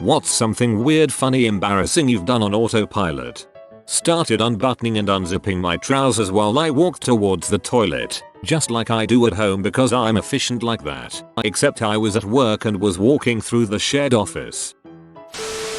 What's something weird, funny, embarrassing you've done on autopilot? Started unbuttoning and unzipping my trousers while I walked towards the toilet, just like I do at home because I'm efficient like that. Except I was at work and was walking through the shared office.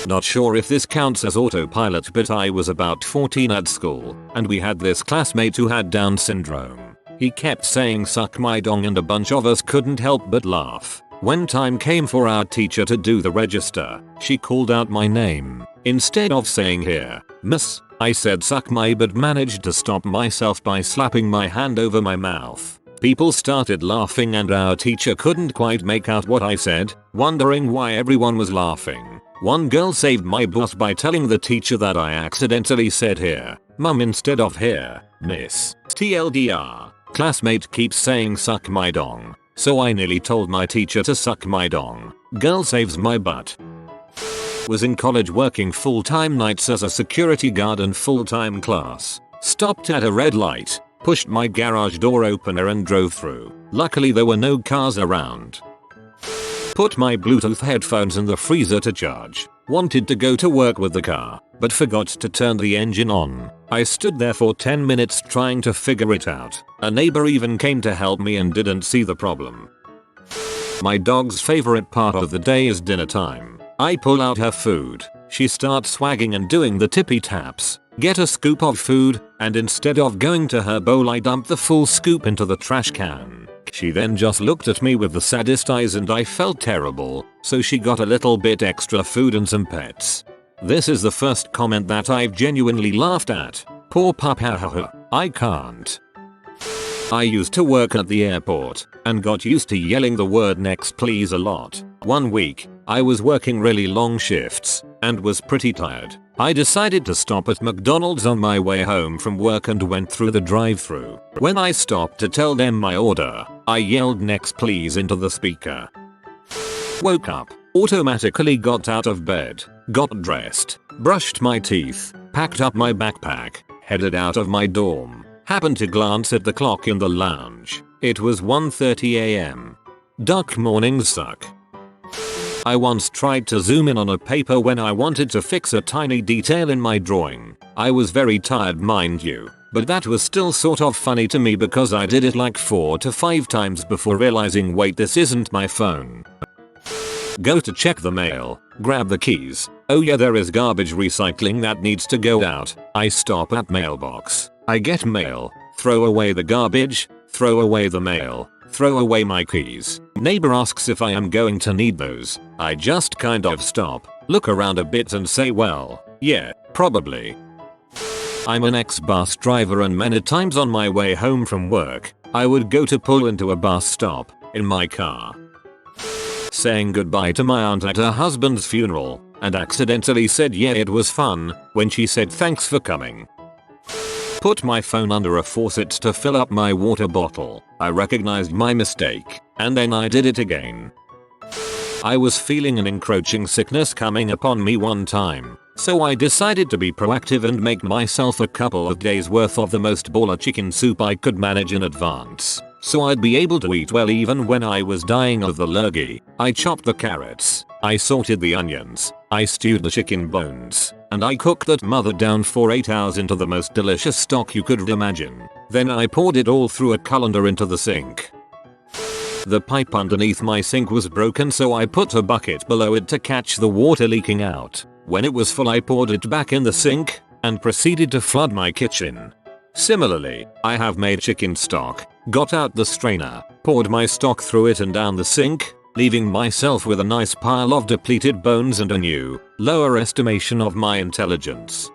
Not sure if this counts as autopilot, but I was about 14 at school, and we had this classmate who had Down syndrome. He kept saying suck my dong and a bunch of us couldn't help but laugh. When time came for our teacher to do the register, she called out my name. Instead of saying here, miss, I said suck my, but managed to stop myself by slapping my hand over my mouth. People started laughing and our teacher couldn't quite make out what I said, wondering why everyone was laughing. One girl saved my butt by telling the teacher that I accidentally said here, mum, instead of here, miss. TLDR, classmate keeps saying suck my dong, so I nearly told my teacher to suck my dong. Girl saves my butt. Was in college working full-time nights as a security guard and full-time class. Stopped at a red light, pushed my garage door opener and drove through. Luckily there were no cars around. Put my Bluetooth headphones in the freezer to charge. Wanted to go to work with the car, but forgot to turn the engine on. I stood there for 10 minutes trying to figure it out. A neighbor even came to help me and didn't see the problem. My dog's favorite part of the day is dinner time. I pull out her food. She starts swagging and doing the tippy taps. Get a scoop of food, and instead of going to her bowl I dump the full scoop into the trash can. She then just looked at me with the saddest eyes and I felt terrible, so she got a little bit extra food and some pets. This is the first comment that I've genuinely laughed at. Poor pup, hahaha. I can't. I used to work at the airport and got used to yelling the word next please a lot. One week, I was working really long shifts and was pretty tired. I decided to stop at McDonald's on my way home from work and went through the drive-thru. When I stopped to tell them my order, I yelled next please into the speaker. Woke up, automatically got out of bed, got dressed, brushed my teeth, packed up my backpack, headed out of my dorm. Happened to glance at the clock in the lounge. It was 1:30 AM. Duck mornings suck. I once tried to zoom in on a paper when I wanted to fix a tiny detail in my drawing. I was very tired, mind you, but that was still sort of funny to me because I did it like 4 to 5 times before realizing, wait, this isn't my phone. Go to check the mail, grab the keys. Oh yeah, there is garbage recycling that needs to go out. I stop at mailbox. I get mail, throw away the garbage, throw away the mail, throw away my keys. Neighbor asks if I am going to need those. I just kind of stop, look around a bit and say, well, yeah, probably. I'm an ex-bus driver and many times on my way home from work, I would go to pull into a bus stop in my car. Saying goodbye to my aunt at her husband's funeral and accidentally said yeah it was fun when she said thanks for coming. Put my phone under a faucet to fill up my water bottle. I recognized my mistake, and then I did it again. I was feeling an encroaching sickness coming upon me one time, so I decided to be proactive and make myself a couple of days worth of the most baller chicken soup I could manage in advance, so I'd be able to eat well even when I was dying of the lurgy. I chopped the carrots, I sauteed the onions, I stewed the chicken bones, and I cooked that mother down for 8 hours into the most delicious stock you could imagine. Then I poured it all through a colander into the sink. The pipe underneath my sink was broken, so I put a bucket below it to catch the water leaking out. When it was full I poured it back in the sink and proceeded to flood my kitchen. Similarly, I have made chicken stock, got out the strainer, poured my stock through it and down the sink, leaving myself with a nice pile of depleted bones and a new, lower estimation of my intelligence.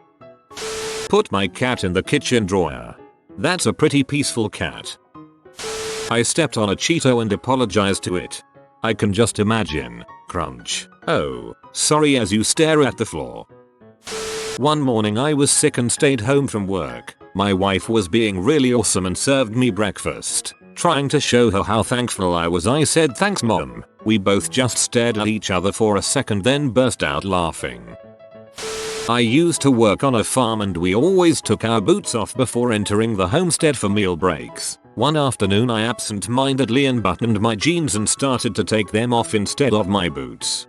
Put my cat in the kitchen drawer. That's a pretty peaceful cat. I stepped on a Cheeto and apologized to it. I can just imagine. Crunch. Oh, sorry as you stare at the floor. One morning I was sick and stayed home from work. My wife was being really awesome and served me breakfast. Trying to show her how thankful I was, I said thanks mom. We both just stared at each other for a second then burst out laughing. I used to work on a farm and we always took our boots off before entering the homestead for meal breaks. One afternoon I absent-mindedly unbuttoned my jeans and started to take them off instead of my boots.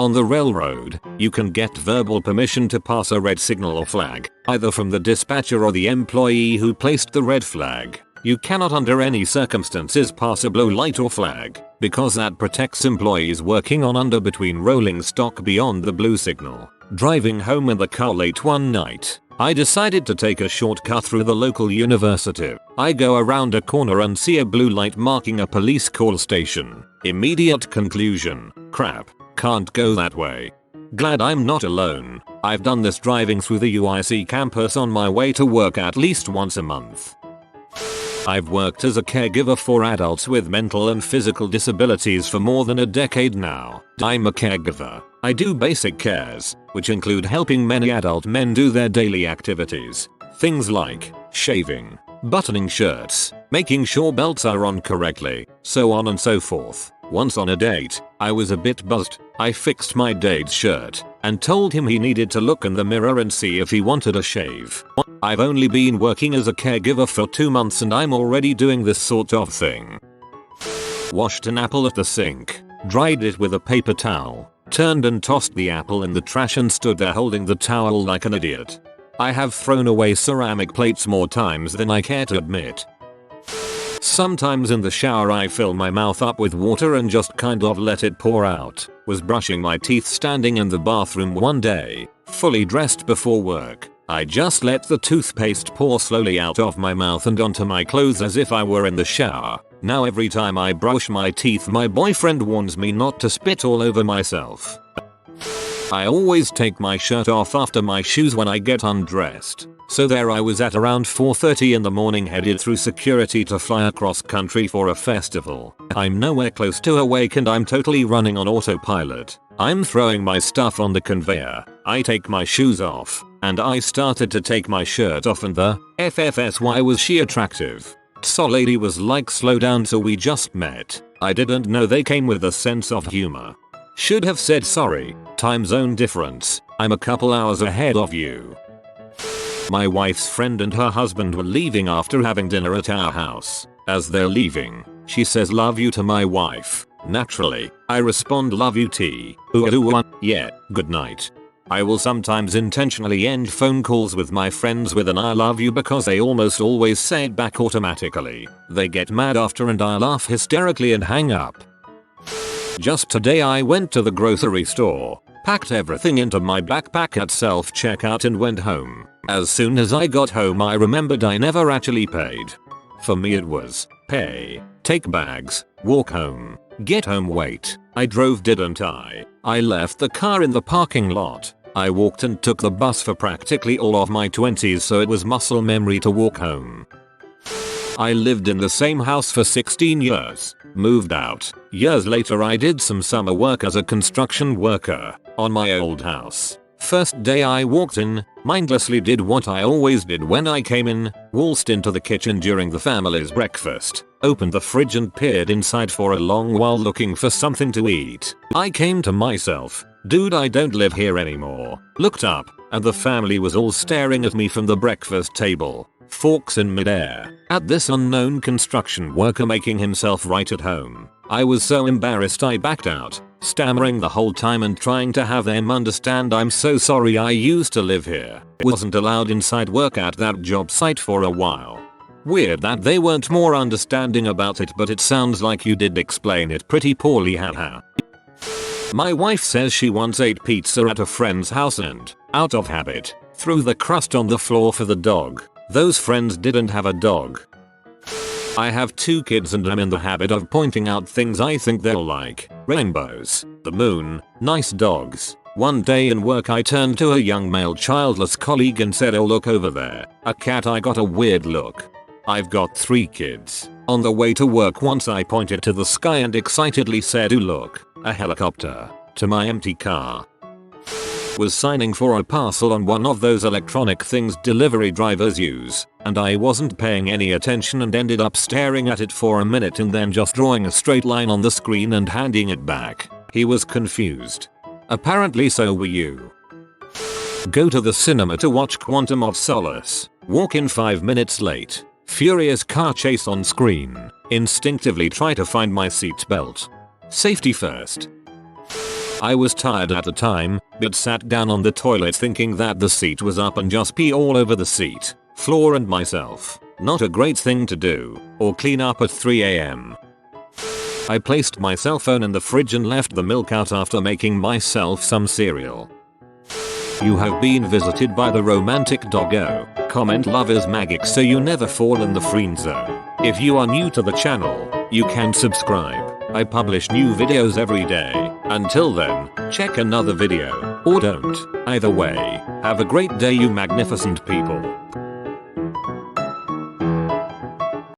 On the railroad, you can get verbal permission to pass a red signal or flag, either from the dispatcher or the employee who placed the red flag. You cannot under any circumstances pass a blue light or flag, because that protects employees working on under between rolling stock beyond the blue signal. Driving home in the car late one night, I decided to take a shortcut through the local university. I go around a corner and see a blue light marking a police call station. Immediate conclusion: crap, can't go that way. Glad I'm not alone. I've done this driving through the UIC campus on my way to work at least once a month. I've worked as a caregiver for adults with mental and physical disabilities for more than a decade now. I'm a caregiver. I do basic cares, which include helping many adult men do their daily activities. Things like shaving, buttoning shirts, making sure belts are on correctly, so on and so forth. Once on a date, I was a bit buzzed. I fixed my date's shirt and told him he needed to look in the mirror and see if he wanted a shave. I've only been working as a caregiver for 2 months and I'm already doing this sort of thing. Washed an apple at the sink, dried it with a paper towel, turned and tossed the apple in the trash and stood there holding the towel like an idiot. I have thrown away ceramic plates more times than I care to admit. Sometimes in the shower I fill my mouth up with water and just kind of let it pour out. Was brushing my teeth standing in the bathroom one day, fully dressed before work. I just let the toothpaste pour slowly out of my mouth and onto my clothes as if I were in the shower. Now every time I brush my teeth my boyfriend warns me not to spit all over myself. I always take my shirt off after my shoes when I get undressed. So there I was at around 4:30 in the morning headed through security to fly across country for a festival. I'm nowhere close to awake and I'm totally running on autopilot. I'm throwing my stuff on the conveyor. I take my shoes off and I started to take my shirt off and the FFSY was she attractive. So lady was like, slow down, so we just met. I didn't know they came with a sense of humor. Should have said sorry, time zone difference, I'm a couple hours ahead of you. My wife's friend and her husband were leaving after having dinner at our house. As they're leaving, she says love you to my wife. Naturally, I respond love you T. Yeah, good night. I will sometimes intentionally end phone calls with my friends with an I love you because they almost always say it back automatically. They get mad after and I laugh hysterically and hang up. Just today I went to the grocery store, packed everything into my backpack at self-checkout and went home. As soon as I got home I remembered I never actually paid. For me it was pay, take bags, walk home, get home, wait. I drove, didn't I? I left the car in the parking lot. I walked and took the bus for practically all of my 20s, so it was muscle memory to walk home. I lived in the same house for 16 years, moved out. Years later I did some summer work as a construction worker on my old house. First day I walked in, mindlessly did what I always did when I came in, waltzed into the kitchen during the family's breakfast, opened the fridge and peered inside for a long while looking for something to eat. I came to myself, dude, I don't live here anymore. Looked up, and the family was all staring at me from the breakfast table, forks in midair, at this unknown construction worker making himself right at home. I was so embarrassed I backed out, stammering the whole time and trying to have them understand I'm so sorry, I used to live here. Wasn't allowed inside work at that job site for a while. Weird that they weren't more understanding about it, but it sounds like you did explain it pretty poorly, haha. My wife says she once ate pizza at a friend's house and, out of habit, threw the crust on the floor for the dog. Those friends didn't have a dog. I have 2 kids and I'm in the habit of pointing out things I think they'll like. Rainbows, the moon, nice dogs. One day in work I turned to a young male childless colleague and said, oh look over there, a cat. I got a weird look. I've got 3 kids. On the way to work once I pointed to the sky and excitedly said, oh look, a helicopter, to my empty car. Was signing for a parcel on one of those electronic things delivery drivers use, and I wasn't paying any attention and ended up staring at it for a minute and then just drawing a straight line on the screen and handing it back. He was confused. Apparently so were you. Go to the cinema to watch Quantum of Solace. Walk in 5 minutes late. Furious car chase on screen. Instinctively try to find my seatbelt. Safety first. I was tired at the time, but sat down on the toilet thinking that the seat was up and just pee all over the seat, floor and myself. Not a great thing to do, or clean up at 3 AM. I placed my cell phone in the fridge and left the milk out after making myself some cereal. You have been visited by the romantic doggo. Comment love is magic so you never fall in the friend zone. If you are new to the channel, you can subscribe. I publish new videos every day. Until then, check another video, or don't. Either way, have a great day you magnificent people.